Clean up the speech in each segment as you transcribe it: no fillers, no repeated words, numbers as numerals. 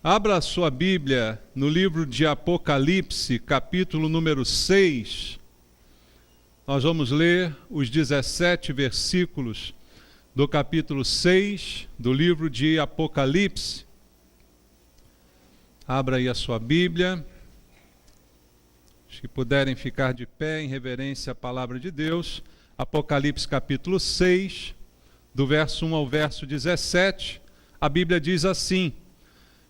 Abra a sua Bíblia no livro de Apocalipse, capítulo número 6. Nós vamos ler os 17 versículos do capítulo 6 do livro de Apocalipse. Abra aí a sua Bíblia. Os que puderem ficar de pé em reverência à palavra de Deus. Apocalipse capítulo 6, do verso 1 ao verso 17, a Bíblia diz assim: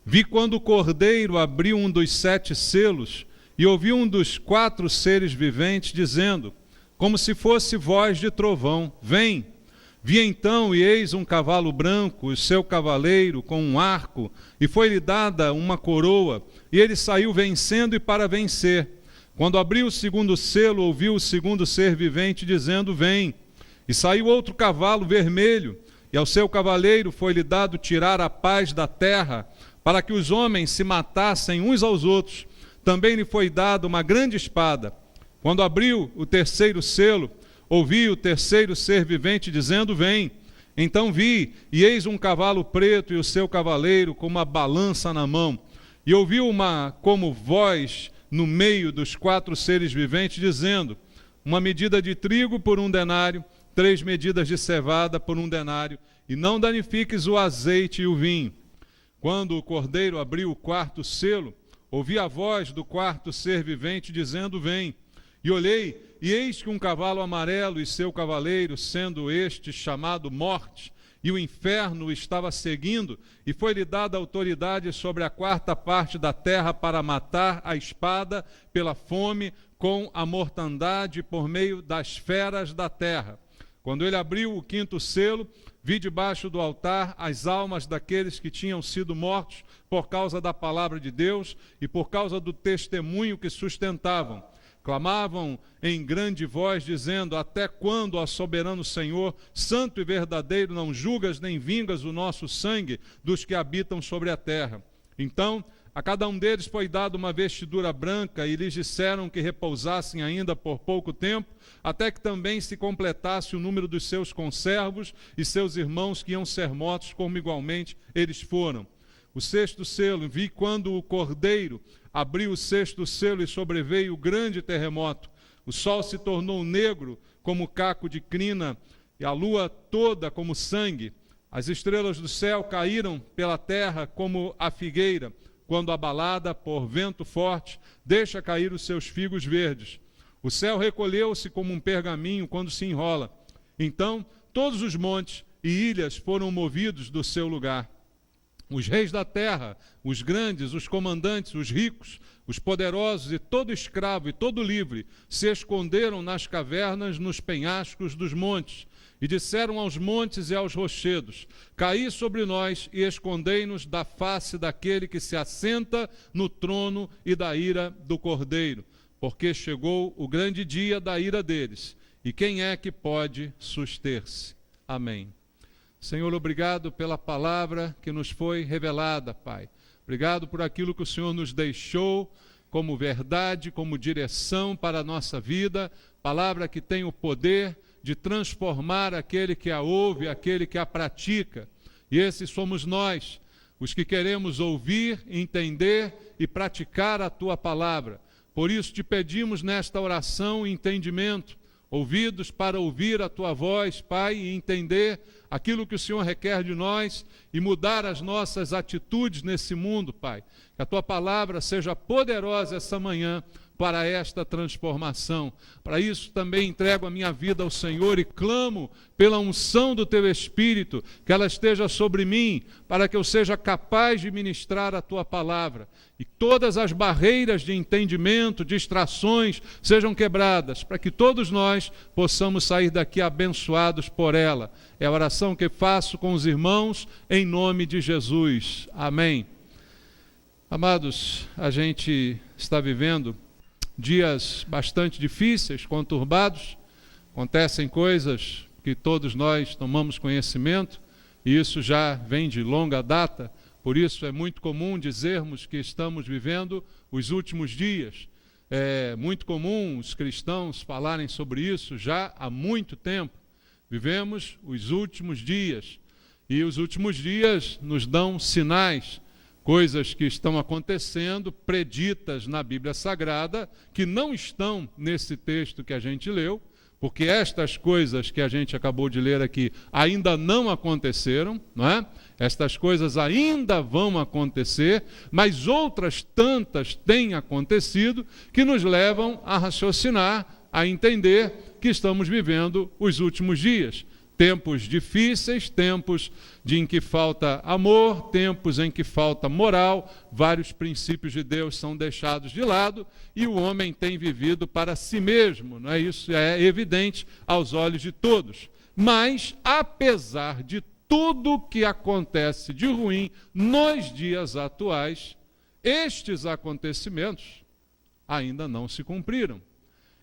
Vi quando o Cordeiro abriu um dos 7 selos, e ouvi um dos 4 seres viventes dizendo, como se fosse voz de trovão, vem. Vi então, e eis um cavalo branco, o seu cavaleiro com um arco, e foi-lhe dada uma coroa, e ele saiu vencendo e para vencer. Quando abriu o segundo selo, ouviu o segundo ser vivente dizendo, vem. E saiu outro cavalo vermelho, e ao seu cavaleiro foi-lhe dado tirar a paz da terra, para que os homens se matassem uns aos outros. Também lhe foi dada uma grande espada. Quando abriu o terceiro selo, ouvi o terceiro ser vivente dizendo, vem. Então vi, e eis um cavalo preto e o seu cavaleiro com uma balança na mão. E ouvi uma como voz no meio dos 4 seres viventes, dizendo, uma medida de trigo por 1 denário, 3 medidas de cevada por 1 denário, e não danifiques o azeite e o vinho. Quando o Cordeiro abriu o 4º selo, ouvi a voz do 4º ser vivente, dizendo, vem. E olhei, e eis que um cavalo amarelo e seu cavaleiro, sendo este chamado Morte, e o inferno estava seguindo, e foi-lhe dada autoridade sobre a 4ª parte da terra para matar a espada pela fome, com a mortandade por meio das feras da terra. Quando ele abriu o 5º selo, vi debaixo do altar as almas daqueles que tinham sido mortos por causa da palavra de Deus e por causa do testemunho que sustentavam. Clamavam em grande voz, dizendo, até quando, ó soberano Senhor, santo e verdadeiro, não julgas nem vingas o nosso sangue dos que habitam sobre a terra? Então, a cada um deles foi dada uma vestidura branca, e lhes disseram que repousassem ainda por pouco tempo, até que também se completasse o número dos seus conservos e seus irmãos que iam ser mortos, como igualmente eles foram. O 6º selo, vi quando o Cordeiro abriu o 6º selo e sobreveio o grande terremoto. O sol se tornou negro como caco de crina, e a lua toda como sangue. As estrelas do céu caíram pela terra como a figueira, quando abalada por vento forte, deixa cair os seus figos verdes. O céu recolheu-se como um pergaminho quando se enrola. Então, todos os montes e ilhas foram movidos do seu lugar. Os reis da terra, os grandes, os comandantes, os ricos, os poderosos e todo escravo e todo livre se esconderam nas cavernas, nos penhascos dos montes, e disseram aos montes e aos rochedos, caí sobre nós e escondei-nos da face daquele que se assenta no trono e da ira do Cordeiro, porque chegou o grande dia da ira deles, e quem é que pode suster-se? Amém. Senhor, obrigado pela palavra que nos foi revelada, Pai. Obrigado por aquilo que o Senhor nos deixou como verdade, como direção para a nossa vida, palavra que tem o poder de transformar aquele que a ouve, aquele que a pratica. E esses somos nós, os que queremos ouvir, entender e praticar a Tua palavra. Por isso te pedimos nesta oração entendimento, ouvidos para ouvir a Tua voz, Pai, e entender aquilo que o Senhor requer de nós e mudar as nossas atitudes nesse mundo, Pai. Que a Tua palavra seja poderosa essa manhã para esta transformação. Para isso também entrego a minha vida ao Senhor e clamo pela unção do Teu Espírito, que ela esteja sobre mim, para que eu seja capaz de ministrar a Tua palavra. E todas as barreiras de entendimento, distrações, sejam quebradas, para que todos nós possamos sair daqui abençoados por ela. É a oração que faço com os irmãos, em nome de Jesus. Amém. Amados, a gente está vivendo dias bastante difíceis, conturbados, acontecem coisas que todos nós tomamos conhecimento, e isso já vem de longa data, por isso é muito comum dizermos que estamos vivendo os últimos dias. É muito comum os cristãos falarem sobre isso já há muito tempo. Vivemos os últimos dias, e os últimos dias nos dão sinais, coisas que estão acontecendo, preditas na Bíblia Sagrada, que não estão nesse texto que a gente leu, porque estas coisas que a gente acabou de ler aqui ainda não aconteceram, não é? Estas coisas ainda vão acontecer, mas outras tantas têm acontecido que nos levam a raciocinar, a entender que estamos vivendo os últimos dias. Tempos difíceis, tempos em que falta amor, tempos em que falta moral, vários princípios de Deus são deixados de lado e o homem tem vivido para si mesmo, não é? Isso é evidente aos olhos de todos. Mas, apesar de tudo que acontece de ruim nos dias atuais, estes acontecimentos ainda não se cumpriram.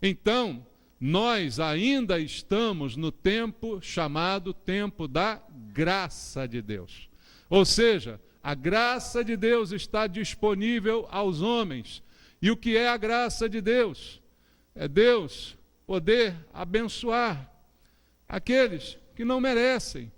Então, nós ainda estamos no tempo chamado tempo da graça de Deus. Ou seja, a graça de Deus está disponível aos homens. E o que é a graça de Deus? É Deus poder abençoar aqueles que não merecem,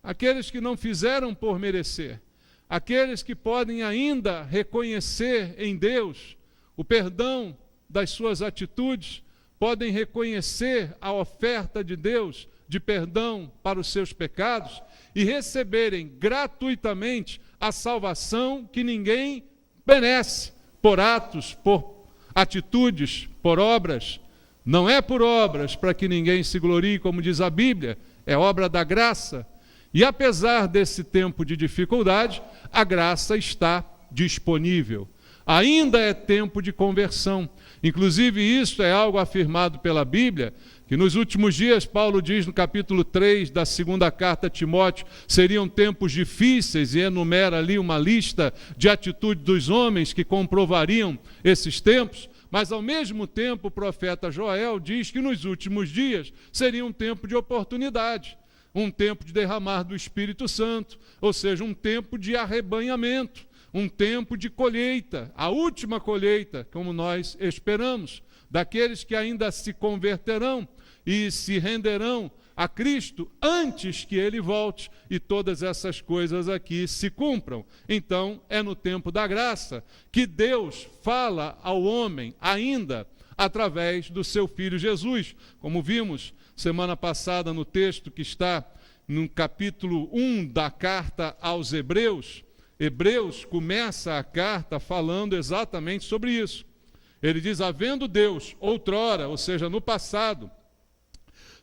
aqueles que não fizeram por merecer, aqueles que podem ainda reconhecer em Deus o perdão das suas atitudes, podem reconhecer a oferta de Deus de perdão para os seus pecados e receberem gratuitamente a salvação que ninguém merece, por atos, por atitudes, por obras. Não é por obras para que ninguém se glorie, como diz a Bíblia, é obra da graça. E apesar desse tempo de dificuldade, a graça está disponível. Ainda é tempo de conversão. Inclusive, isso é algo afirmado pela Bíblia, que nos últimos dias, Paulo diz no capítulo 3 da segunda carta a Timóteo, seriam tempos difíceis, e enumera ali uma lista de atitudes dos homens que comprovariam esses tempos, mas ao mesmo tempo o profeta Joel diz que nos últimos dias seria um tempo de oportunidade, um tempo de derramar do Espírito Santo, ou seja, um tempo de arrebanhamento, um tempo de colheita, a última colheita, como nós esperamos, daqueles que ainda se converterão e se renderão a Cristo antes que Ele volte e todas essas coisas aqui se cumpram. Então, é no tempo da graça que Deus fala ao homem ainda através do seu Filho Jesus, como vimos semana passada no texto que está no capítulo 1 da carta aos Hebreus. Hebreus começa a carta falando exatamente sobre isso. Ele diz, havendo Deus outrora, ou seja, no passado,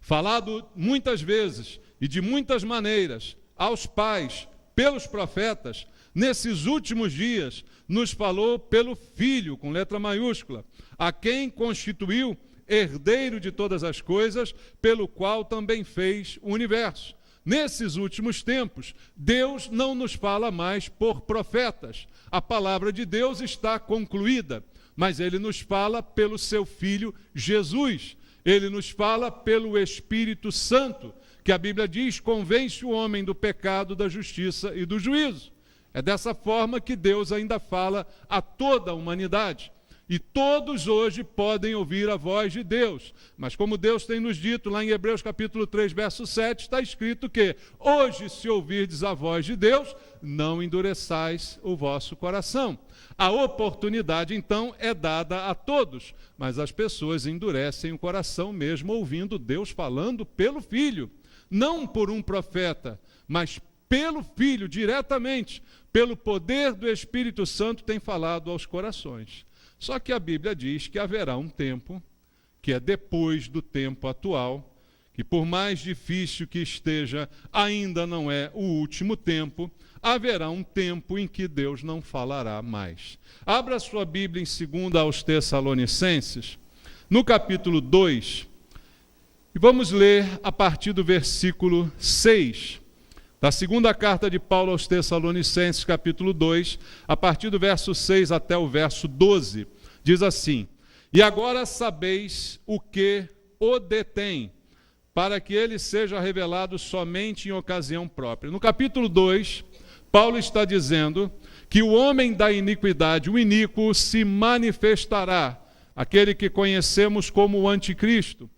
falado muitas vezes e de muitas maneiras aos pais, pelos profetas, nesses últimos dias nos falou pelo Filho, com letra maiúscula, a quem constituiu herdeiro de todas as coisas, pelo qual também fez o universo. Nesses últimos tempos, Deus não nos fala mais por profetas. A palavra de Deus está concluída, mas Ele nos fala pelo seu Filho Jesus. Ele nos fala pelo Espírito Santo, que a Bíblia diz, convence o homem do pecado, da justiça e do juízo. É dessa forma que Deus ainda fala a toda a humanidade. E todos hoje podem ouvir a voz de Deus. Mas como Deus tem nos dito, lá em Hebreus capítulo 3, verso 7, está escrito que hoje, se ouvirdes a voz de Deus, não endureçais o vosso coração. A oportunidade, então, é dada a todos, mas as pessoas endurecem o coração mesmo ouvindo Deus falando pelo Filho. Não por um profeta, mas pelo Filho, diretamente, pelo poder do Espírito Santo, tem falado aos corações. Só que a Bíblia diz que haverá um tempo, que é depois do tempo atual, que por mais difícil que esteja, ainda não é o último tempo, haverá um tempo em que Deus não falará mais. Abra sua Bíblia em 2 aos Tessalonicenses, no capítulo 2, e vamos ler a partir do versículo 6. Da segunda carta de Paulo aos Tessalonicenses, capítulo 2, a partir do verso 6 até o verso 12, diz assim, e agora sabeis o que o detém, para que ele seja revelado somente em ocasião própria. No capítulo 2, Paulo está dizendo que o homem da iniquidade, o iníquo, se manifestará, aquele que conhecemos como o anticristo,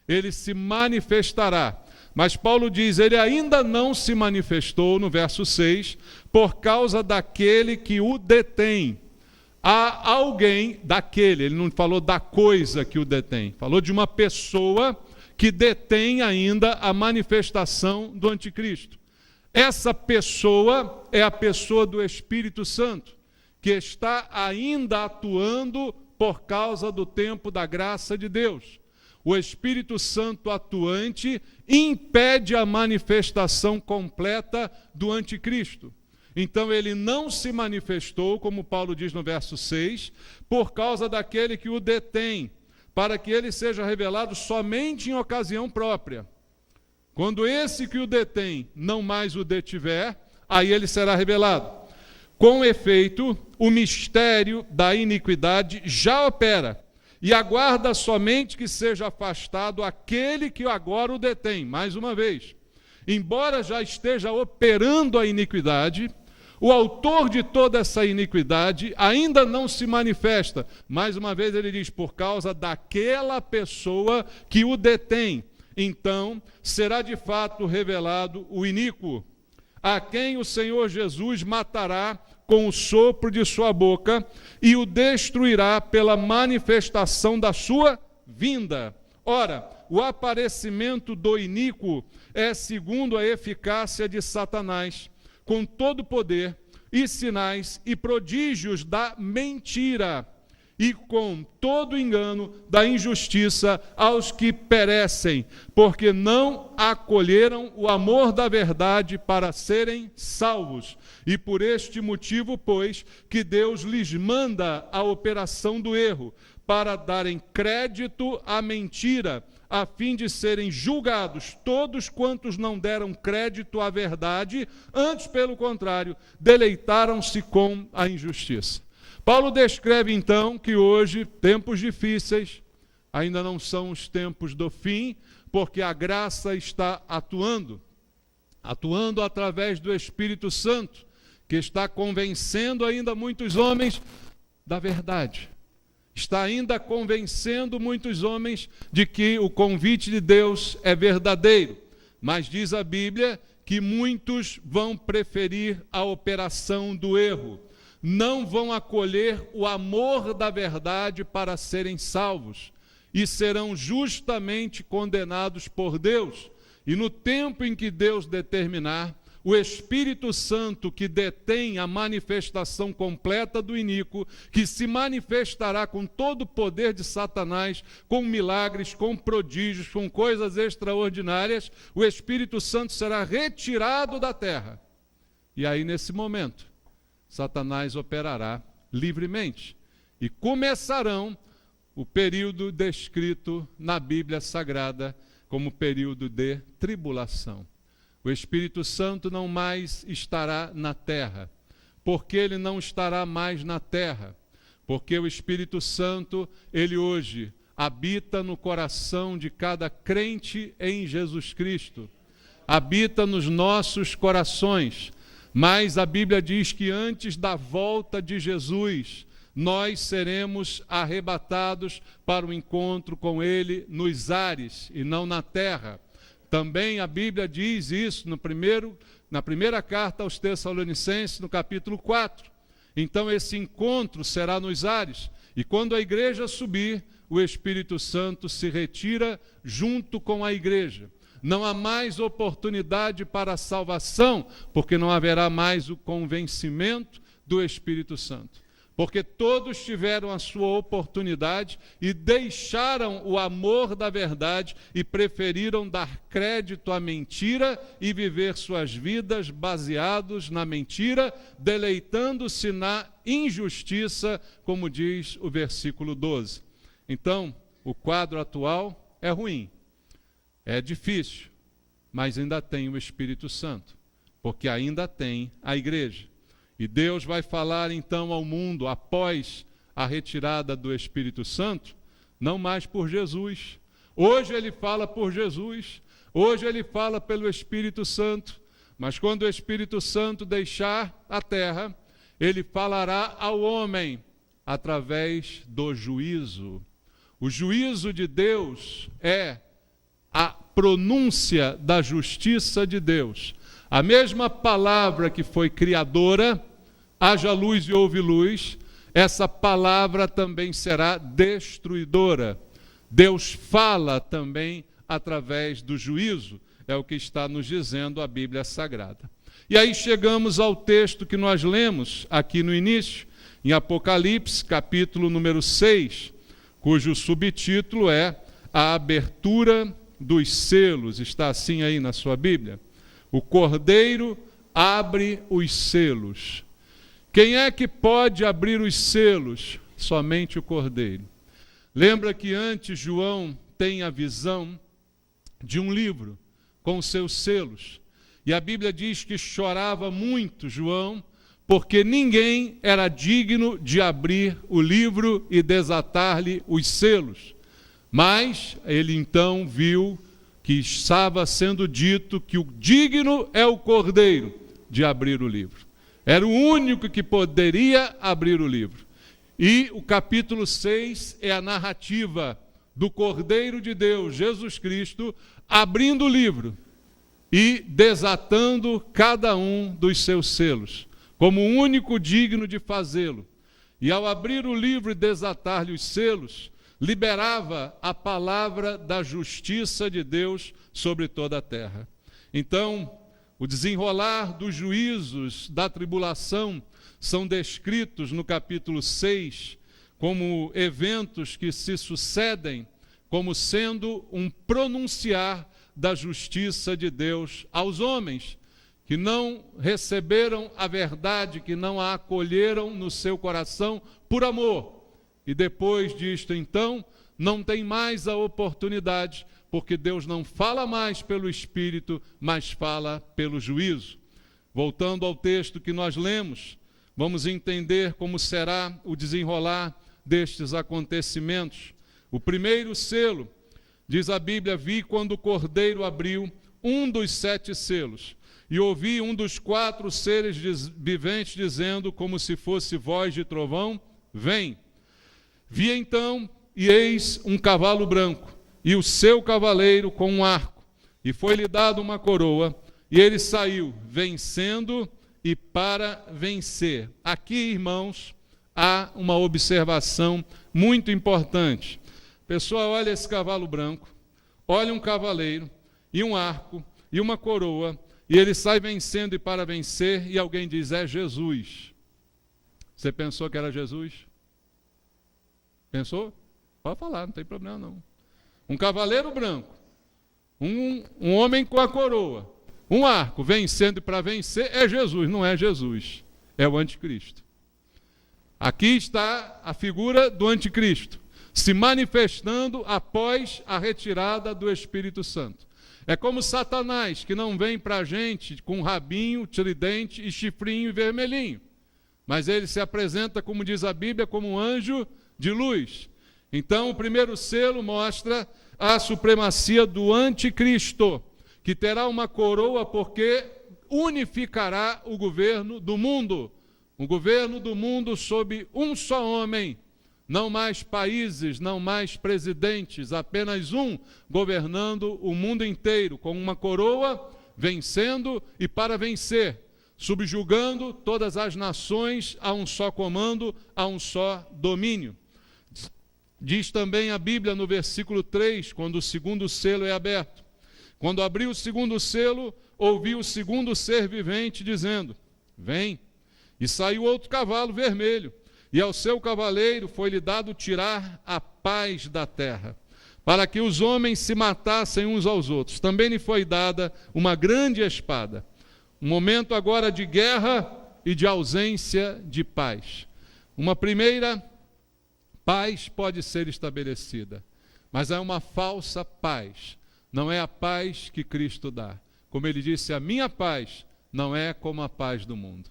ele se manifestará. Mas Paulo diz, ele ainda não se manifestou, no verso 6, por causa daquele que o detém. Há alguém daquele, ele não falou da coisa que o detém, falou de uma pessoa que detém ainda a manifestação do anticristo. Essa pessoa é a pessoa do Espírito Santo, que está ainda atuando por causa do tempo da graça de Deus. O Espírito Santo atuante impede a manifestação completa do anticristo. Então ele não se manifestou, como Paulo diz no verso 6, por causa daquele que o detém, para que ele seja revelado somente em ocasião própria. Quando esse que o detém não mais o detiver, aí ele será revelado. Com efeito, o mistério da iniquidade já opera, e aguarda somente que seja afastado aquele que agora o detém. Mais uma vez, embora já esteja operando a iniquidade, o autor de toda essa iniquidade ainda não se manifesta. Mais uma vez ele diz, por causa daquela pessoa que o detém. Então será de fato revelado o iníquo, a quem o Senhor Jesus matará com o sopro de sua boca e o destruirá pela manifestação da sua vinda. Ora, o aparecimento do iníquo é segundo a eficácia de Satanás, com todo poder e sinais e prodígios da mentira, e com todo engano da injustiça aos que perecem, porque não acolheram o amor da verdade para serem salvos. E por este motivo, pois, que Deus lhes manda a operação do erro, para darem crédito à mentira, a fim de serem julgados todos quantos não deram crédito à verdade, antes, pelo contrário, deleitaram-se com a injustiça. Paulo descreve então que hoje, tempos difíceis, ainda não são os tempos do fim, porque a graça está atuando através do Espírito Santo, que está convencendo ainda muitos homens da verdade. Está ainda convencendo muitos homens de que o convite de Deus é verdadeiro. Mas diz a Bíblia que muitos vão preferir a operação do erro. Não vão acolher o amor da verdade para serem salvos, e serão justamente condenados por Deus. E no tempo em que Deus determinar, o Espírito Santo, que detém a manifestação completa do iníquo, que se manifestará com todo o poder de Satanás, com milagres, com prodígios, com coisas extraordinárias, o Espírito Santo será retirado da terra. E aí, nesse momento, Satanás operará livremente. E começarão o período descrito na Bíblia Sagrada como período de tribulação. O Espírito Santo não mais estará na terra. Por que ele não estará mais na terra? Porque o Espírito Santo, ele hoje habita no coração de cada crente em Jesus Cristo. Habita nos nossos corações. Mas a Bíblia diz que antes da volta de Jesus, nós seremos arrebatados para o encontro com ele nos ares e não na terra. Também a Bíblia diz isso na primeira carta aos Tessalonicenses, no capítulo 4. Então esse encontro será nos ares, e quando a igreja subir, o Espírito Santo se retira junto com a igreja. Não há mais oportunidade para a salvação, porque não haverá mais o convencimento do Espírito Santo. Porque todos tiveram a sua oportunidade e deixaram o amor da verdade e preferiram dar crédito à mentira e viver suas vidas baseados na mentira, deleitando-se na injustiça, como diz o versículo 12. Então, o quadro atual é ruim. É difícil, mas ainda tem o Espírito Santo, porque ainda tem a igreja. E Deus vai falar então ao mundo, após a retirada do Espírito Santo, não mais por Jesus. Hoje ele fala por Jesus, hoje ele fala pelo Espírito Santo, mas quando o Espírito Santo deixar a terra, ele falará ao homem através do juízo. O juízo de Deus é a pronúncia da justiça de Deus. A mesma palavra que foi criadora, haja luz e houve luz, essa palavra também será destruidora. Deus fala também através do juízo, é o que está nos dizendo a Bíblia Sagrada. E aí chegamos ao texto que nós lemos aqui no início, em Apocalipse, capítulo número 6, cujo subtítulo é A Abertura dos Selos. Está assim aí na sua Bíblia. O Cordeiro abre os selos. Quem é que pode abrir os selos? Somente o Cordeiro. Lembra que antes João tem a visão de um livro com seus selos. E a Bíblia diz que chorava muito João, porque ninguém era digno de abrir o livro e desatar-lhe os selos. Mas ele então viu que estava sendo dito que o digno é o Cordeiro de abrir o livro. Era o único que poderia abrir o livro. E o capítulo 6 é a narrativa do Cordeiro de Deus, Jesus Cristo, abrindo o livro e desatando cada um dos seus selos, como o único digno de fazê-lo. E ao abrir o livro e desatar-lhe os selos, liberava a palavra da justiça de Deus sobre toda a terra. Então, o desenrolar dos juízos da tribulação são descritos no capítulo 6 como eventos que se sucedem, como sendo um pronunciar da justiça de Deus aos homens, que não receberam a verdade, que não a acolheram no seu coração por amor. E depois disto, então, não tem mais a oportunidade, porque Deus não fala mais pelo Espírito, mas fala pelo juízo. Voltando ao texto que nós lemos, vamos entender como será o desenrolar destes acontecimentos. O primeiro selo, diz a Bíblia, vi quando o Cordeiro abriu um dos 7 selos, e ouvi um dos 4 seres viventes dizendo, como se fosse voz de trovão, vem. Vi então, e eis um cavalo branco, e o seu cavaleiro com um arco, e foi-lhe dado uma coroa, e ele saiu, vencendo e para vencer. Aqui, irmãos, há uma observação muito importante. A pessoa olha esse cavalo branco, olha um cavaleiro, e um arco, e uma coroa, e ele sai vencendo e para vencer, e alguém diz, é Jesus. Você pensou que era Jesus? Pensou? Pode falar, não tem problema não. Um cavaleiro branco, um homem com a coroa, um arco, vencendo e para vencer, é Jesus. Não é Jesus, é o anticristo. Aqui está a figura do anticristo, se manifestando após a retirada do Espírito Santo. É como Satanás, que não vem para a gente com rabinho, tridente e chifrinho vermelhinho, mas ele se apresenta, como diz a Bíblia, como um anjo de luz. Então, o primeiro selo mostra a supremacia do anticristo, que terá uma coroa porque unificará o governo do mundo. O governo do mundo sob um só homem, não mais países, não mais presidentes, apenas um governando o mundo inteiro, com uma coroa, vencendo e para vencer, subjugando todas as nações a um só comando, a um só domínio. Diz também a Bíblia no versículo 3, quando o segundo selo é aberto. Quando abriu o segundo selo, ouvi o segundo ser vivente dizendo, vem. E saiu outro cavalo vermelho, e ao seu cavaleiro foi-lhe dado tirar a paz da terra, para que os homens se matassem uns aos outros. Também lhe foi dada uma grande espada. Um momento agora de guerra e de ausência de paz. Uma primeira paz pode ser estabelecida, mas é uma falsa paz. Não é a paz que Cristo dá. Como ele disse, a minha paz não é como a paz do mundo.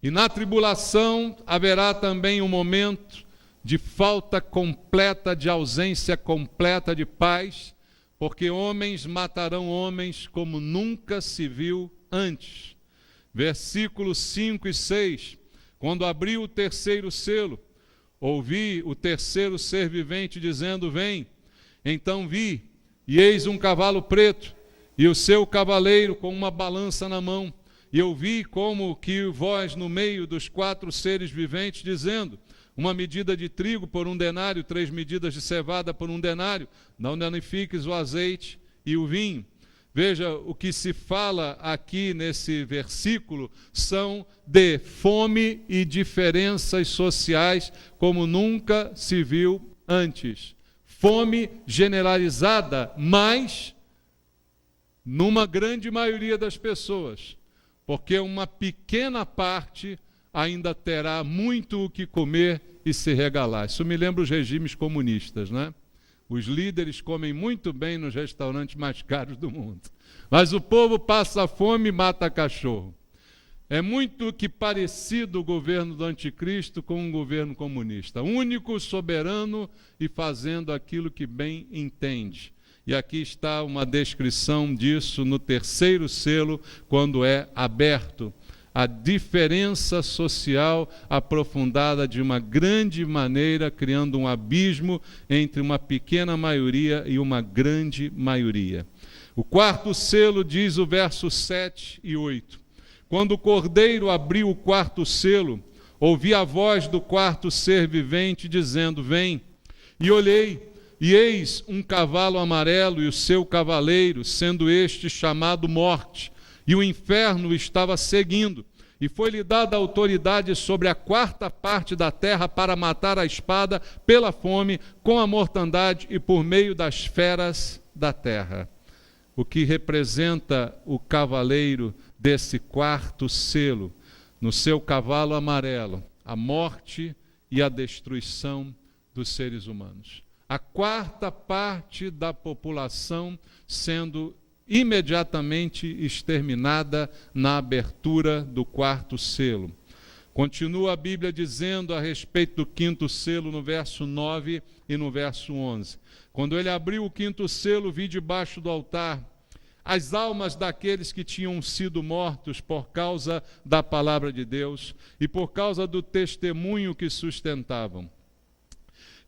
E na tribulação haverá também um momento de falta completa, de ausência completa de paz, porque homens matarão homens como nunca se viu antes. Versículos 5 e 6, quando abriu o terceiro selo, ouvi o terceiro ser vivente dizendo, vem. Então vi, e eis um cavalo preto, e o seu cavaleiro com uma balança na mão, E eu vi como que voz no meio dos 4 seres viventes, dizendo: uma medida de trigo por 1 denário, 3 medidas de cevada por 1 denário, não danifiques o azeite e o vinho. Veja, o que se fala aqui nesse versículo são de fome e diferenças sociais como nunca se viu antes. Fome generalizada, mas numa grande maioria das pessoas, porque uma pequena parte ainda terá muito o que comer e se regalar. Isso me lembra os regimes comunistas, né? Os líderes comem muito bem nos restaurantes mais caros do mundo, mas o povo passa fome e mata cachorro. É muito que parecido o governo do anticristo com um governo comunista, único, soberano e fazendo aquilo que bem entende. E aqui está uma descrição disso no 3º selo, quando é aberto. A diferença social aprofundada de uma grande maneira, criando um abismo entre uma pequena maioria e uma grande maioria. O 4º selo diz o verso 7 e 8. Quando o Cordeiro abriu o 4º selo, ouvi a voz do 4º ser vivente dizendo: vem. E olhei, e eis um cavalo amarelo e o seu cavaleiro, sendo este chamado Morte, e o inferno estava seguindo, e foi-lhe dada autoridade sobre a 4ª parte da terra para matar a espada pela fome, com a mortandade e por meio das feras da terra. O que representa o cavaleiro desse 4º selo, no seu cavalo amarelo, a morte e a destruição dos seres humanos. A 4ª parte da população sendo imediatamente exterminada na abertura do 4º selo. Continua a Bíblia dizendo a respeito do 5º selo no verso 9 e no verso 11. Quando ele abriu o 5º selo, vi debaixo do altar as almas daqueles que tinham sido mortos por causa da palavra de Deus e por causa do testemunho que sustentavam.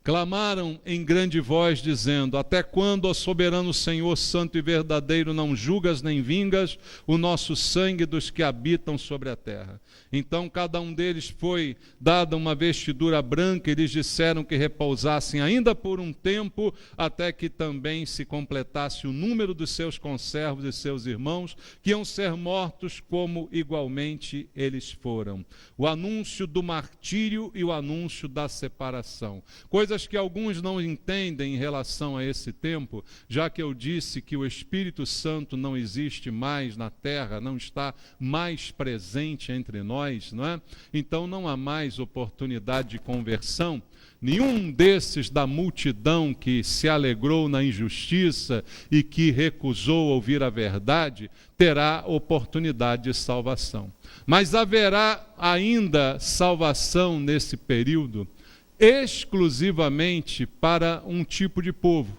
Clamaram em grande voz, dizendo: até quando, ó soberano Senhor, santo e verdadeiro, não julgas nem vingas o nosso sangue dos que habitam sobre a terra? Então cada um deles foi dada uma vestidura branca, e lhes disseram que repousassem ainda por um tempo, até que também se completasse o número dos seus conservos e seus irmãos, que iam ser mortos como igualmente eles foram. O anúncio do martírio e o anúncio da separação. Coisas que alguns não entendem em relação a esse tempo, já que eu disse que o Espírito Santo não existe mais na terra, não está mais presente entre nós, não é? Então não há mais oportunidade de conversão. Nenhum desses da multidão que se alegrou na injustiça e que recusou ouvir a verdade terá oportunidade de salvação. Mas haverá ainda salvação nesse período exclusivamente para um tipo de povo,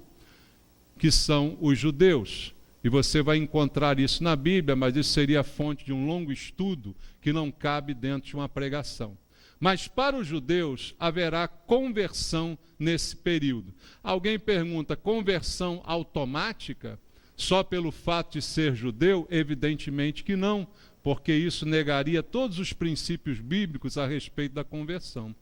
que são os judeus. E você vai encontrar isso na Bíblia, mas isso seria a fonte de um longo estudo que não cabe dentro de uma pregação. Mas para os judeus haverá conversão nesse período. Alguém pergunta: conversão automática só pelo fato de ser judeu? Evidentemente que não, porque isso negaria todos os princípios bíblicos a respeito da conversão.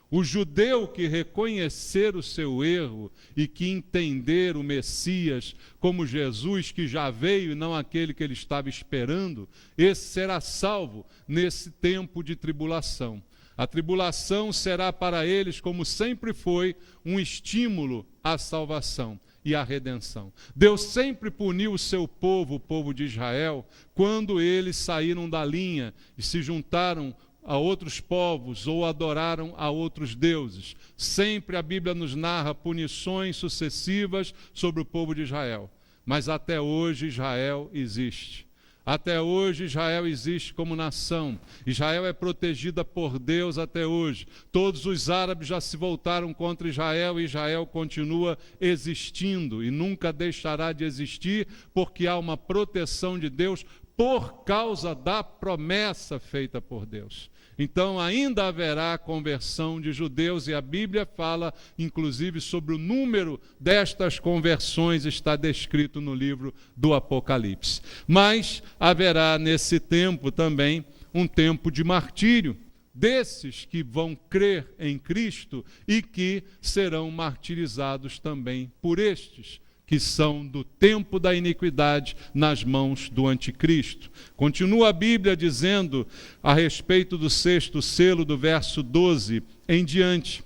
O judeu que reconhecer o seu erro e que entender o Messias como Jesus que já veio e não aquele que ele estava esperando, esse será salvo nesse tempo de tribulação. A tribulação será para eles, como sempre foi, um estímulo à salvação e à redenção. Deus sempre puniu o seu povo, o povo de Israel, quando eles saíram da linha e se juntaram a outros povos ou adoraram a outros deuses. Sempre a Bíblia nos narra punições sucessivas sobre o povo de Israel. Mas até hoje Israel existe. Até hoje Israel existe como nação. Israel é protegida por Deus até hoje. Todos os árabes já se voltaram contra Israel e Israel continua existindo e nunca deixará de existir, porque há uma proteção de Deus por causa da promessa feita por Deus. Então ainda haverá conversão de judeus, e a Bíblia fala inclusive sobre o número destas conversões, está descrito no livro do Apocalipse. Mas haverá nesse tempo também um tempo de martírio desses que vão crer em Cristo e que serão martirizados também por estes, que são do tempo da iniquidade nas mãos do anticristo. Continua a Bíblia dizendo a respeito do 6º selo, do verso 12 em diante.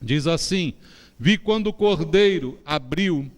Diz assim: vi quando o Cordeiro abriu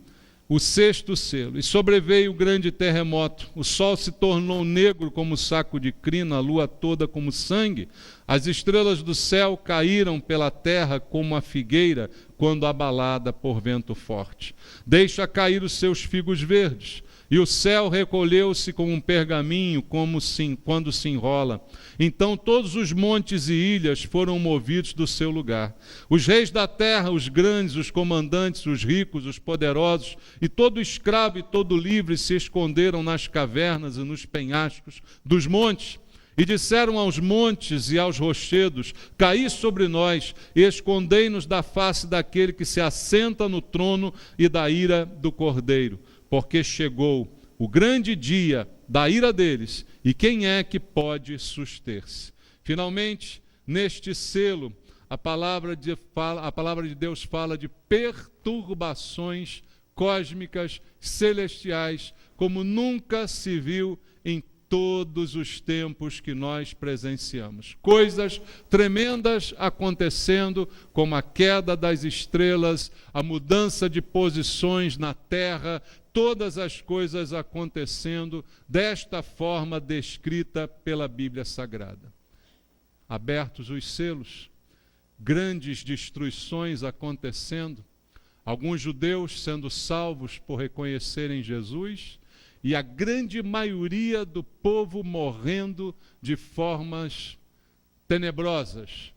o 6º selo, e sobreveio grande terremoto. O sol se tornou negro como saco de crina, a lua toda como sangue. As estrelas do céu caíram pela terra como a figueira, quando abalada por vento forte. Deixa cair os seus figos verdes, e o céu recolheu-se como um pergaminho, quando se enrola. Então todos os montes e ilhas foram movidos do seu lugar. Os reis da terra, os grandes, os comandantes, os ricos, os poderosos, e todo escravo e todo livre se esconderam nas cavernas e nos penhascos dos montes. E disseram aos montes e aos rochedos: caí sobre nós e escondei-nos da face daquele que se assenta no trono e da ira do Cordeiro. Porque chegou o grande dia da ira deles, e quem é que pode suster-se? Finalmente, neste selo, a palavra de Deus fala de perturbações cósmicas, celestiais, como nunca se viu em todos os tempos que nós presenciamos. Coisas tremendas acontecendo, como a queda das estrelas, a mudança de posições na terra, todas as coisas acontecendo desta forma descrita pela Bíblia Sagrada. Abertos os selos, grandes destruições acontecendo, alguns judeus sendo salvos por reconhecerem Jesus, e a grande maioria do povo morrendo de formas tenebrosas.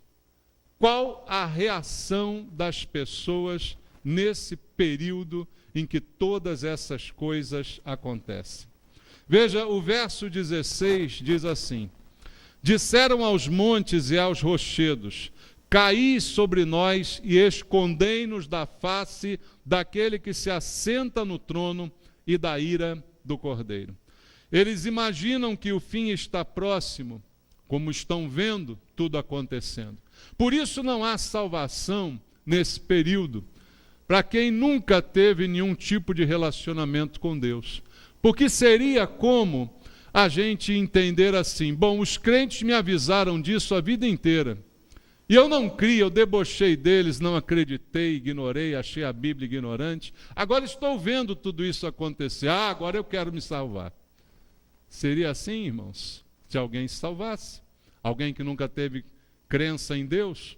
Qual a reação das pessoas nesse período em que todas essas coisas acontecem? Veja, o verso 16 diz assim: disseram aos montes e aos rochedos: caí sobre nós e escondei-nos da face daquele que se assenta no trono e da ira do Cordeiro. Eles imaginam que o fim está próximo, como estão vendo tudo acontecendo. Por isso não há salvação nesse período para quem nunca teve nenhum tipo de relacionamento com Deus. Porque seria como a gente entender assim: bom, os crentes me avisaram disso a vida inteira, e eu não criei, eu debochei deles, não acreditei, ignorei, achei a Bíblia ignorante. Agora estou vendo tudo isso acontecer. Agora eu quero me salvar. Seria assim, irmãos, se alguém se salvasse? Alguém que nunca teve crença em Deus?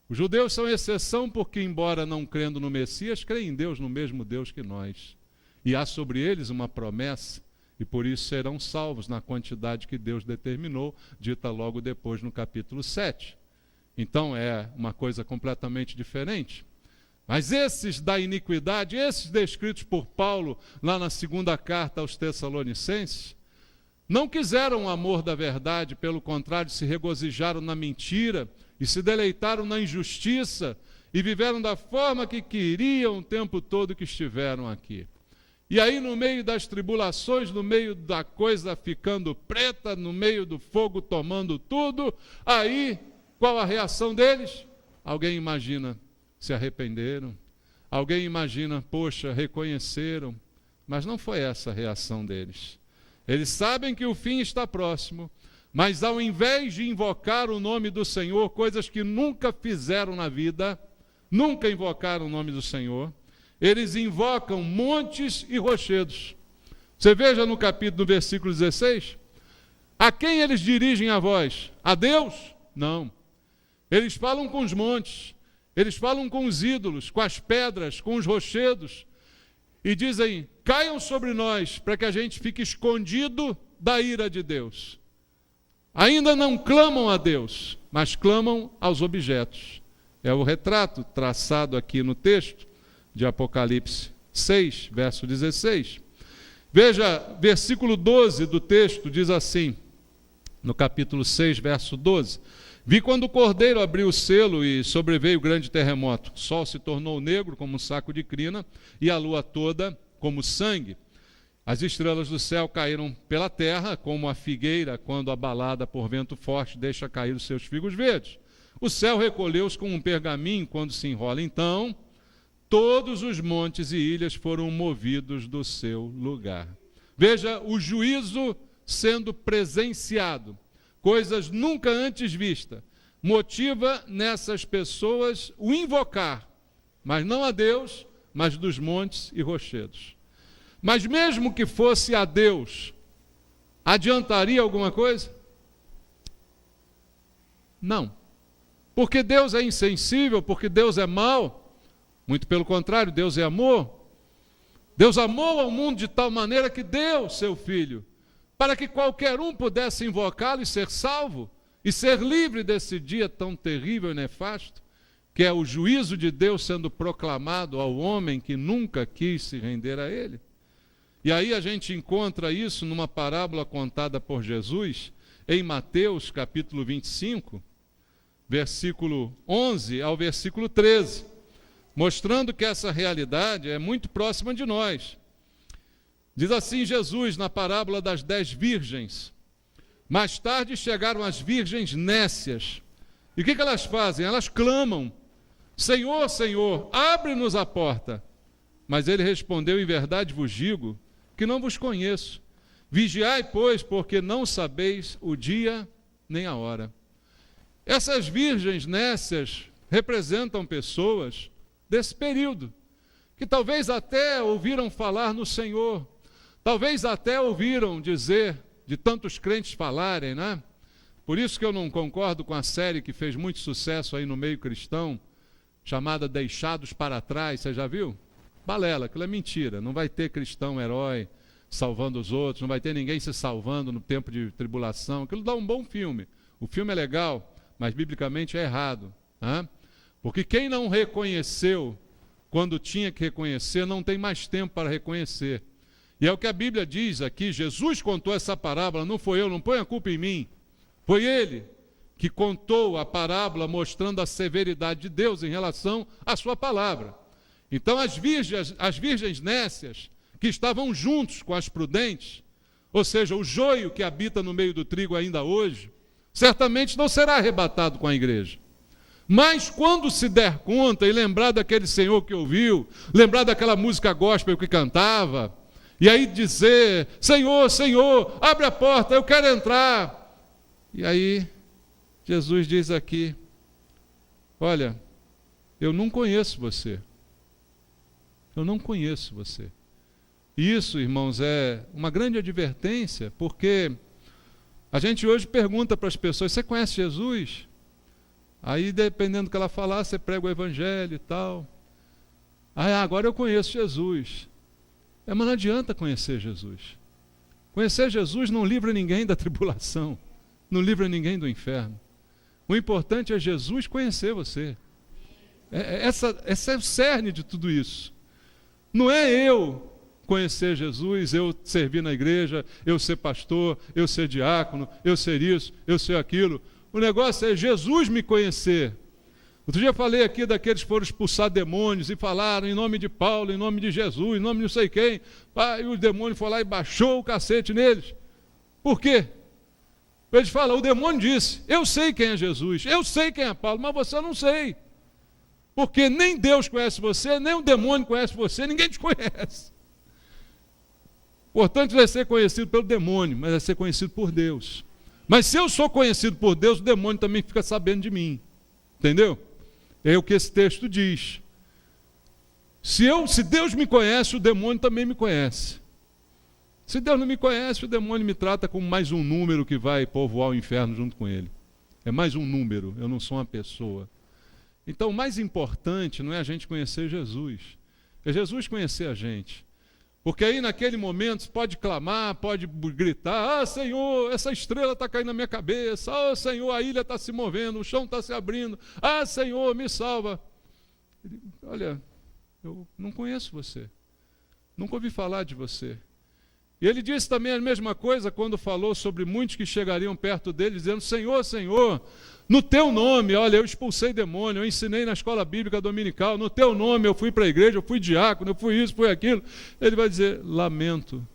Os judeus são exceção porque, embora não crendo no Messias, creem em Deus, no mesmo Deus que nós. E há sobre eles uma promessa, e por isso serão salvos na quantidade que Deus determinou, dita logo depois no capítulo 7. Então é uma coisa completamente diferente. Mas esses da iniquidade, esses descritos por Paulo lá na 2ª carta aos Tessalonicenses, não quiseram o amor da verdade, pelo contrário, se regozijaram na mentira e se deleitaram na injustiça e viveram da forma que queriam o tempo todo que estiveram aqui. E aí, no meio das tribulações, no meio da coisa ficando preta, no meio do fogo tomando tudo, aí qual a reação deles? Alguém imagina, se arrependeram. Alguém imagina, poxa, reconheceram. Mas não foi essa a reação deles. Eles sabem que o fim está próximo, mas ao invés de invocar o nome do Senhor, coisas que nunca fizeram na vida, nunca invocaram o nome do Senhor, eles invocam montes e rochedos. Você veja no versículo 16, a quem eles dirigem a voz? A Deus? Não. Eles falam com os montes, eles falam com os ídolos, com as pedras, com os rochedos, e dizem: caiam sobre nós, para que a gente fique escondido da ira de Deus. Ainda não clamam a Deus, mas clamam aos objetos. É o retrato traçado aqui no texto de Apocalipse 6, verso 16. Veja, versículo 12 do texto diz assim: no capítulo 6, verso 12. Vi quando o cordeiro abriu o selo e sobreveio grande terremoto. O sol se tornou negro como um saco de crina e a lua toda como sangue. As estrelas do céu caíram pela terra, como a figueira, quando abalada por vento forte, deixa cair os seus figos verdes. O céu recolheu-os como um pergaminho quando se enrola. Então, todos os montes e ilhas foram movidos do seu lugar. Veja o juízo sendo presenciado. Coisas nunca antes vistas. Motiva nessas pessoas o invocar, mas não a Deus, mas dos montes e rochedos. Mas mesmo que fosse a Deus, adiantaria alguma coisa? Não. Porque Deus é insensível, porque Deus é mau. Muito pelo contrário, Deus é amor. Deus amou ao mundo de tal maneira que deu seu Filho, para que qualquer um pudesse invocá-lo e ser salvo, e ser livre desse dia tão terrível e nefasto, que é o juízo de Deus sendo proclamado ao homem que nunca quis se render a ele. E aí a gente encontra isso numa parábola contada por Jesus, em Mateus capítulo 25, versículo 11 ao versículo 13, mostrando que essa realidade é muito próxima de nós. Diz assim Jesus na parábola das 10 virgens: mais tarde chegaram as virgens nécias. E o que elas fazem? Elas clamam: Senhor, Senhor, abre-nos a porta. Mas ele respondeu: em verdade vos digo que não vos conheço. Vigiai, pois, porque não sabeis o dia nem a hora. Essas virgens nécias representam pessoas desse período, que talvez até ouviram falar no Senhor, talvez até ouviram dizer, de tantos crentes falarem, né? Por isso que eu não concordo com a série que fez muito sucesso aí no meio cristão, chamada Deixados para Trás. Você já viu? Balela, aquilo é mentira. Não vai ter cristão herói salvando os outros, não vai ter ninguém se salvando no tempo de tribulação. Aquilo dá um bom filme. O filme é legal, mas biblicamente é errado, né? Porque quem não reconheceu quando tinha que reconhecer, não tem mais tempo para reconhecer. E é o que a Bíblia diz aqui. Jesus contou essa parábola, não foi eu, não põe a culpa em mim. Foi ele que contou a parábola mostrando a severidade de Deus em relação à sua palavra. Então as virgens nécias, que estavam juntos com as prudentes, ou seja, o joio que habita no meio do trigo ainda hoje, certamente não será arrebatado com a igreja. Mas quando se der conta e lembrar daquele Senhor que ouviu, lembrar daquela música gospel que cantava, e aí dizer: Senhor, Senhor, abre a porta, eu quero entrar. E aí Jesus diz aqui: olha, eu não conheço você. Eu não conheço você. E isso, irmãos, é uma grande advertência, porque a gente hoje pergunta para as pessoas: você conhece Jesus? Aí, dependendo do que ela falar, você prega o evangelho e tal. Agora eu conheço Jesus. Mas não adianta conhecer Jesus. Conhecer Jesus não livra ninguém da tribulação, não livra ninguém do inferno. O importante é Jesus conhecer você. Essa é o cerne de tudo isso. Não é eu conhecer Jesus, eu servir na igreja, eu ser pastor, eu ser diácono, eu ser isso, eu ser aquilo. O negócio é Jesus me conhecer. Outro dia eu falei aqui daqueles que foram expulsar demônios e falaram em nome de Paulo, em nome de Jesus, em nome de não sei quem. E o demônio foi lá e baixou o cacete neles. Por quê? Eles falam: o demônio disse: eu sei quem é Jesus, eu sei quem é Paulo, mas você não sei. Porque nem Deus conhece você, nem o demônio conhece você, ninguém te conhece. Portanto, não é ser conhecido pelo demônio, mas é ser conhecido por Deus. Mas se eu sou conhecido por Deus, o demônio também fica sabendo de mim. Entendeu? É o que esse texto diz. Se Deus me conhece, o demônio também me conhece. Se Deus não me conhece, o demônio me trata como mais um número que vai povoar o inferno junto com ele. É mais um número, eu não sou uma pessoa. Então, o mais importante não é a gente conhecer Jesus, é Jesus conhecer a gente. Porque aí, naquele momento, você pode clamar, pode gritar: ah, Senhor, essa estrela está caindo na minha cabeça. Ah, Senhor, a ilha está se movendo, o chão está se abrindo. Ah, Senhor, me salva. Olha, eu não conheço você. Nunca ouvi falar de você. E ele disse também a mesma coisa quando falou sobre muitos que chegariam perto dele, dizendo: Senhor, Senhor, no teu nome, olha, eu expulsei demônio, eu ensinei na escola bíblica dominical, no teu nome eu fui para a igreja, eu fui diácono, eu fui isso, fui aquilo. Ele vai dizer: lamento,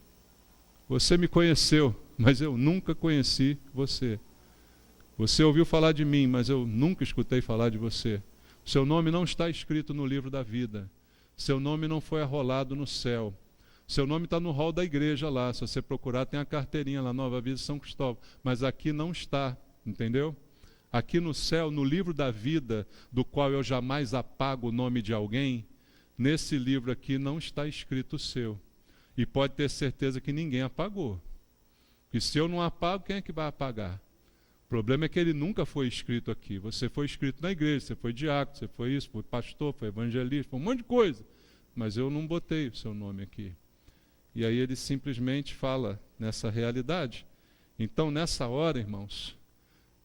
você me conheceu, mas eu nunca conheci você. Você ouviu falar de mim, mas eu nunca escutei falar de você. Seu nome não está escrito no livro da vida. Seu nome não foi arrolado no céu. Seu nome está no hall da igreja lá. Se você procurar, tem a carteirinha lá, Nova Vida São Cristóvão. Mas aqui não está, entendeu? Aqui no céu, no livro da vida, do qual eu jamais apago o nome de alguém, nesse livro aqui não está escrito o seu. E pode ter certeza que ninguém apagou. E se eu não apago, quem é que vai apagar? O problema é que ele nunca foi escrito aqui. Você foi escrito na igreja, você foi diácono, você foi isso, foi pastor, foi evangelista, foi um monte de coisa. Mas eu não botei o seu nome aqui. E aí ele simplesmente fala nessa realidade. Então, nessa hora, irmãos,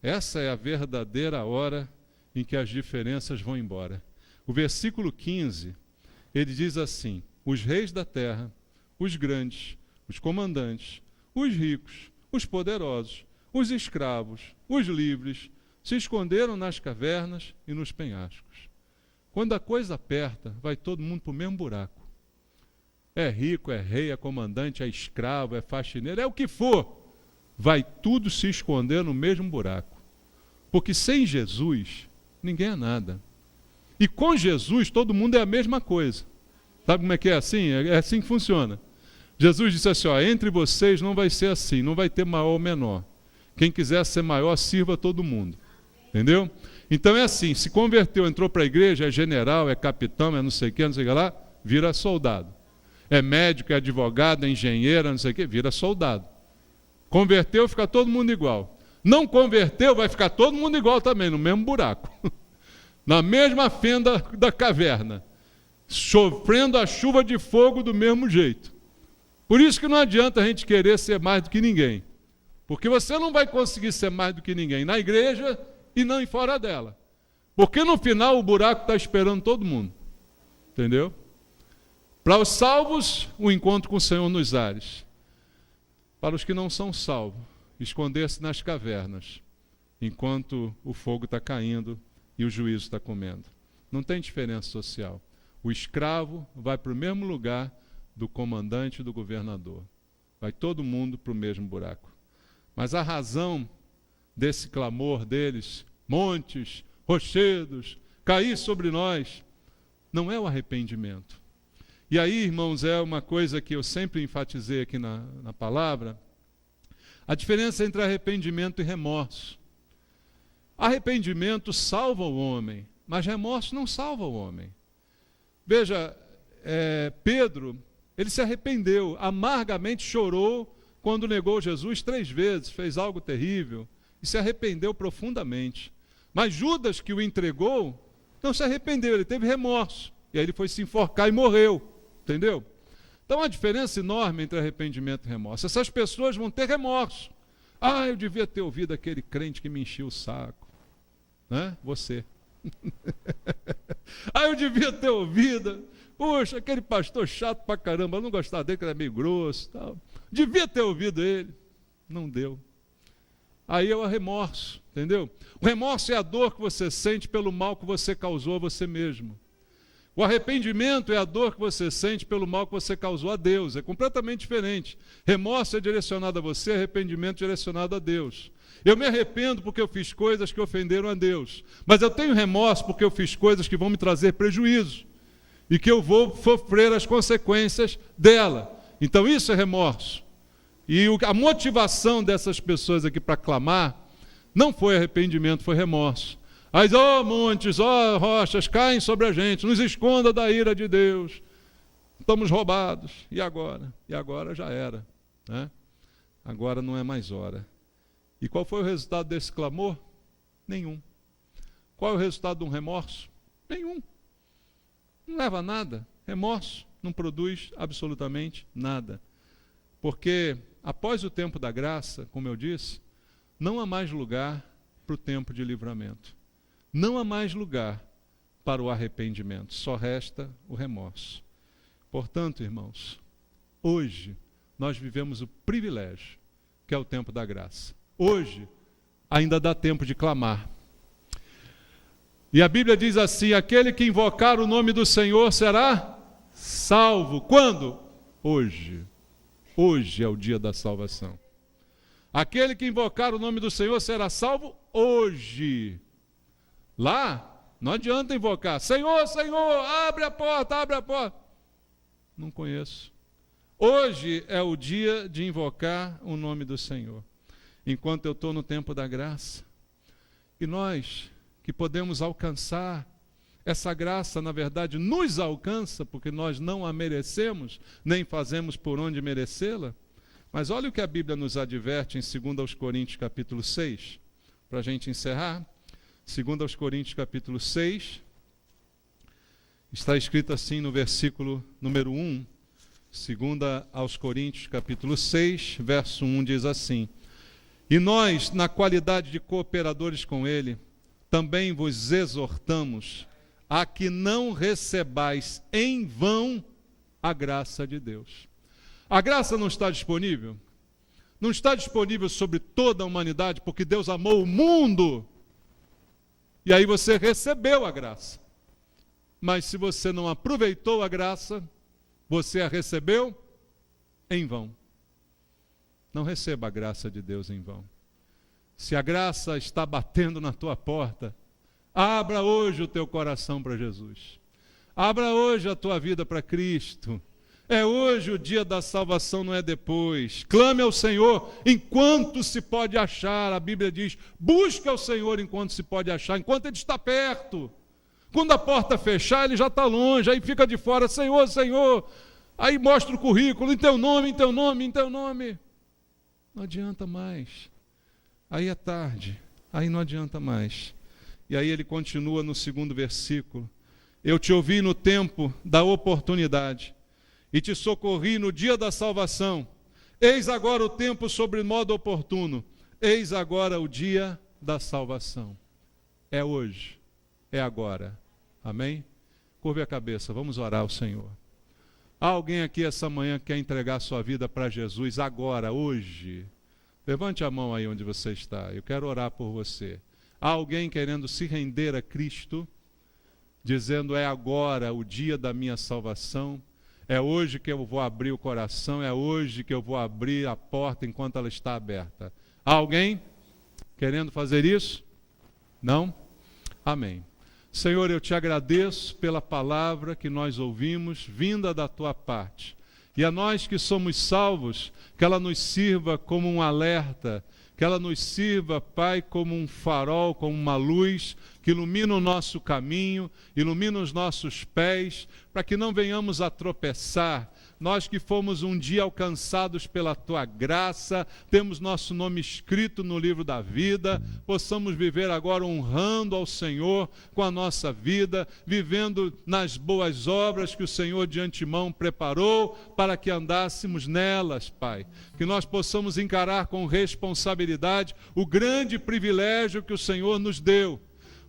essa é a verdadeira hora em que as diferenças vão embora. O versículo 15, ele diz assim: os reis da terra, os grandes, os comandantes, os ricos, os poderosos, os escravos, os livres, se esconderam nas cavernas e nos penhascos. Quando a coisa aperta, vai todo mundo para o mesmo buraco. É rico, é rei, é comandante, é escravo, é faxineiro, é o que for. Vai tudo se esconder no mesmo buraco. Porque sem Jesus, ninguém é nada. E com Jesus, todo mundo é a mesma coisa. Sabe como é que é assim? É assim que funciona. Jesus disse assim, ó, entre vocês não vai ser assim, não vai ter maior ou menor. Quem quiser ser maior, sirva todo mundo. Entendeu? Então é assim, se converteu, entrou para a igreja, é general, é capitão, é não sei o que lá, vira soldado. É médico, é advogado, é engenheiro, não sei o que, vira soldado. Converteu, fica todo mundo igual. Não converteu, vai ficar todo mundo igual também, no mesmo buraco. Na mesma fenda da caverna. Sofrendo a chuva de fogo do mesmo jeito. Por isso que não adianta a gente querer ser mais do que ninguém. Porque você não vai conseguir ser mais do que ninguém na igreja e não fora dela. Porque no final o buraco está esperando todo mundo. Entendeu? Para os salvos, o encontro com o Senhor nos ares. Para os que não são salvos, esconder-se nas cavernas, enquanto o fogo está caindo e o juízo está comendo. Não tem diferença social. O escravo vai para o mesmo lugar do comandante e do governador. Vai todo mundo para o mesmo buraco. Mas a razão desse clamor deles, montes, rochedos, cair sobre nós, não é o arrependimento. E aí, irmãos, é uma coisa que eu sempre enfatizei aqui na palavra, a diferença entre arrependimento e remorso. Arrependimento salva o homem, mas remorso não salva o homem. Veja, Pedro, ele se arrependeu, amargamente chorou quando negou Jesus 3 vezes, fez algo terrível, e se arrependeu profundamente. Mas Judas, que o entregou, não se arrependeu, ele teve remorso. E aí ele foi se enforcar e morreu. Entendeu? Então, há uma diferença enorme entre arrependimento e remorso. Essas pessoas vão ter remorso. Ah, eu devia ter ouvido aquele crente que me enchia o saco. Né? Você. Ah, eu devia ter ouvido. Poxa, aquele pastor chato pra caramba, eu não gostava dele, que era meio grosso. Tal. Devia ter ouvido ele. Não deu. Aí é o remorso, entendeu? O remorso é a dor que você sente pelo mal que você causou a você mesmo. O arrependimento é a dor que você sente pelo mal que você causou a Deus. É completamente diferente. Remorso é direcionado a você, arrependimento é direcionado a Deus. Eu me arrependo porque eu fiz coisas que ofenderam a Deus. Mas eu tenho remorso porque eu fiz coisas que vão me trazer prejuízo. E que eu vou sofrer as consequências dela. Então isso é remorso. E a motivação dessas pessoas aqui para clamar não foi arrependimento, foi remorso. Mas, ó montes, ó rochas, caem sobre a gente, nos esconda da ira de Deus. Estamos roubados. E agora? E agora já era. Né? Agora não é mais hora. E qual foi o resultado desse clamor? Nenhum. Qual é o resultado de um remorso? Nenhum. Não leva a nada. Remorso não produz absolutamente nada. Porque após o tempo da graça, como eu disse, não há mais lugar para o tempo de livramento. Não há mais lugar para o arrependimento, só resta o remorso. Portanto, irmãos, hoje nós vivemos o privilégio, que é o tempo da graça. Hoje, ainda dá tempo de clamar. E a Bíblia diz assim: aquele que invocar o nome do Senhor será salvo. Quando? Hoje. Hoje é o dia da salvação. Aquele que invocar o nome do Senhor será salvo hoje. Lá, não adianta invocar: Senhor, Senhor, abre a porta, abre a porta. Não conheço. Hoje é o dia de invocar o nome do Senhor. Enquanto eu estou no tempo da graça. E nós que podemos alcançar, essa graça, na verdade, nos alcança, porque nós não a merecemos, nem fazemos por onde merecê-la. Mas olha o que a Bíblia nos adverte em 2 Coríntios capítulo 6, para a gente encerrar. 2 Coríntios capítulo 6, está escrito assim no versículo número 1, 2 Coríntios capítulo 6, verso 1, diz assim: e nós, na qualidade de cooperadores com ele, também vos exortamos a que não recebais em vão a graça de Deus. A graça não está disponível? Não está disponível sobre toda a humanidade, porque Deus amou o mundo. E aí você recebeu a graça. Mas se você não aproveitou a graça, você a recebeu em vão. Não receba a graça de Deus em vão. Se a graça está batendo na tua porta, abra hoje o teu coração para Jesus. Abra hoje a tua vida para Cristo. É hoje o dia da salvação, não é depois. Clame ao Senhor enquanto se pode achar. A Bíblia diz: busque ao Senhor enquanto se pode achar, enquanto Ele está perto. Quando a porta fechar, Ele já está longe, aí fica de fora: Senhor, Senhor. Aí mostra o currículo: em teu nome, em teu nome, em teu nome. Não adianta mais. Aí é tarde, aí não adianta mais. E aí ele continua no 2º versículo: eu te ouvi no tempo da oportunidade e te socorri no dia da salvação. Eis agora o tempo sobre modo oportuno. Eis agora o dia da salvação. É hoje, é agora. Amém? Curve a cabeça, vamos orar ao Senhor. Há alguém aqui essa manhã que quer entregar sua vida para Jesus agora, hoje? Levante a mão aí onde você está, eu quero orar por você. Há alguém querendo se render a Cristo, dizendo: é agora o dia da minha salvação, é hoje que eu vou abrir o coração, é hoje que eu vou abrir a porta enquanto ela está aberta. Há alguém querendo fazer isso? Não? Amém. Senhor, eu te agradeço pela palavra que nós ouvimos, vinda da tua parte. E a nós que somos salvos, que ela nos sirva como um alerta, que ela nos sirva, Pai, como um farol, como uma luz, que ilumina o nosso caminho, ilumina os nossos pés, para que não venhamos a tropeçar. Nós que fomos um dia alcançados pela Tua graça, temos nosso nome escrito no livro da vida, possamos viver agora honrando ao Senhor com a nossa vida, vivendo nas boas obras que o Senhor de antemão preparou para que andássemos nelas, Pai. Que nós possamos encarar com responsabilidade o grande privilégio que o Senhor nos deu.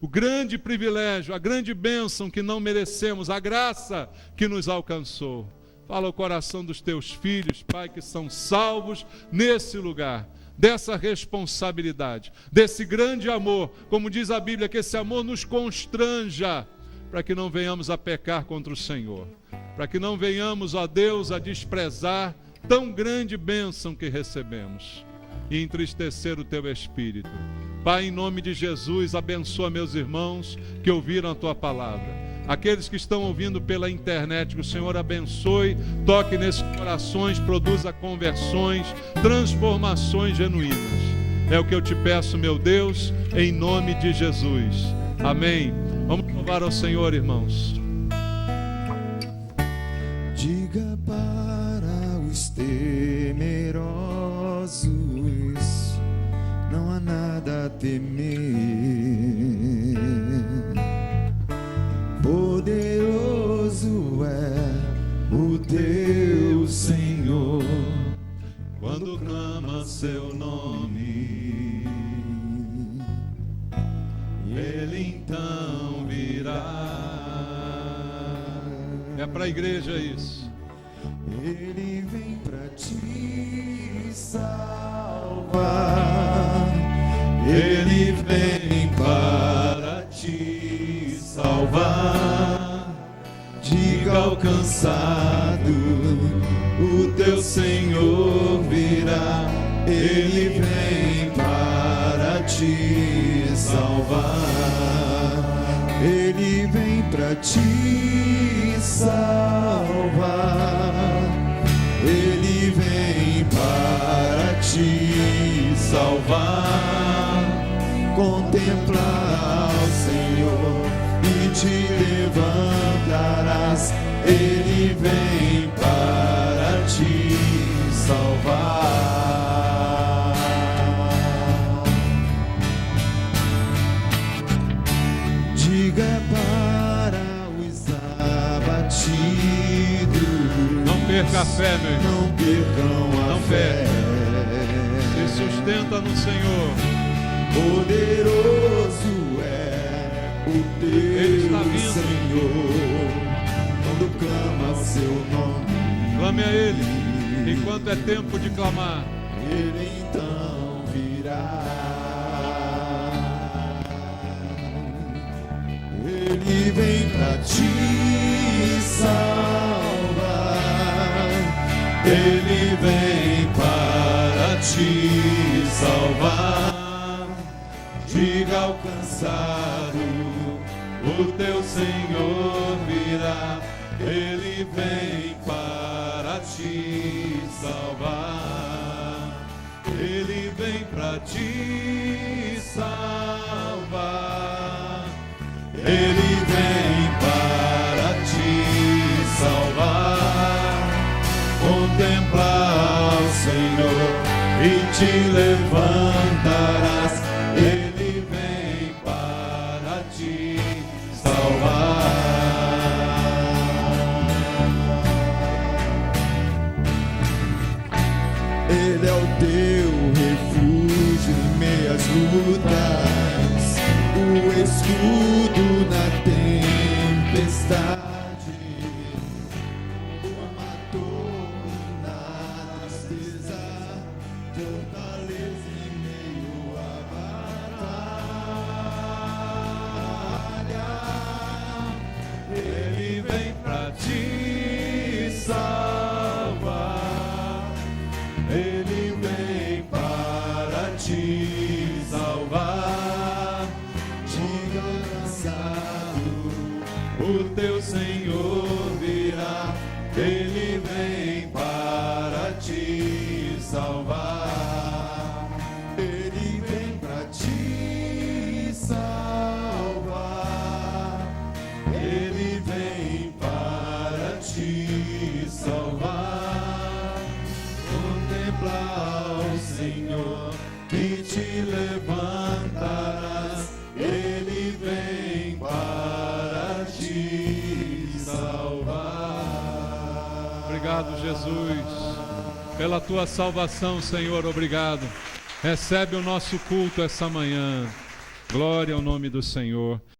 O grande privilégio, a grande bênção que não merecemos, a graça que nos alcançou. Fala o coração dos teus filhos, Pai, que são salvos nesse lugar, dessa responsabilidade, desse grande amor. Como diz a Bíblia, que esse amor nos constranja, para que não venhamos a pecar contra o Senhor, para que não venhamos, ó Deus, a desprezar tão grande bênção que recebemos e entristecer o teu Espírito. Pai, em nome de Jesus, abençoa meus irmãos que ouviram a tua palavra. Aqueles que estão ouvindo pela internet, que o Senhor abençoe, toque nesses corações, produza conversões, transformações genuínas. É o que eu te peço, meu Deus, em nome de Jesus. Amém. Vamos louvar ao Senhor, irmãos. Diga para os temerosos, não há nada a temer. Poderoso é o teu Senhor, quando clama seu nome, Ele então virá. É para a igreja isso. Ele vem pra te salvar. Ele vem para te salvar. Diga ao cansado, o teu Senhor virá. Ele vem para te salvar. Ele vem para te salvar. Ele vem para te salvar. Contemplar o Senhor e te levantarás. Ele vem para te salvar. Diga para os abatidos, Não perca a fé, meu irmão. não percam a Não fé. Se sustenta no Senhor. Poderoso é o teu Ele está vindo. Senhor, quando clama o seu nome. Clame a Ele, enquanto é tempo de clamar. Ele então virá. Ele vem pra te salvar. Ele vem para te salvar. Diga ao cansado, o teu Senhor virá. Ele vem para te salvar. Ele vem para te salvar. Ele vem para te salvar. Contemplar o Senhor e te levantarás. Ele vem para te salvar. Ele é o teu refúgio em meias lutas, o escudo na tempestade, uma torre na tristeza, fortaleza em meio à batalha. Ele vem pra te salvar. Ele vem para te salvar. Diga ao cansado, o teu Senhor virá. Ele vem para te salvar. Ele vem para te salvar. Ele vem para te salvar. Contemplar o Senhor e te levantarás. Ele vem para te salvar. Obrigado, Jesus, pela tua salvação, Senhor. Obrigado. Recebe o nosso culto essa manhã. Glória ao nome do Senhor.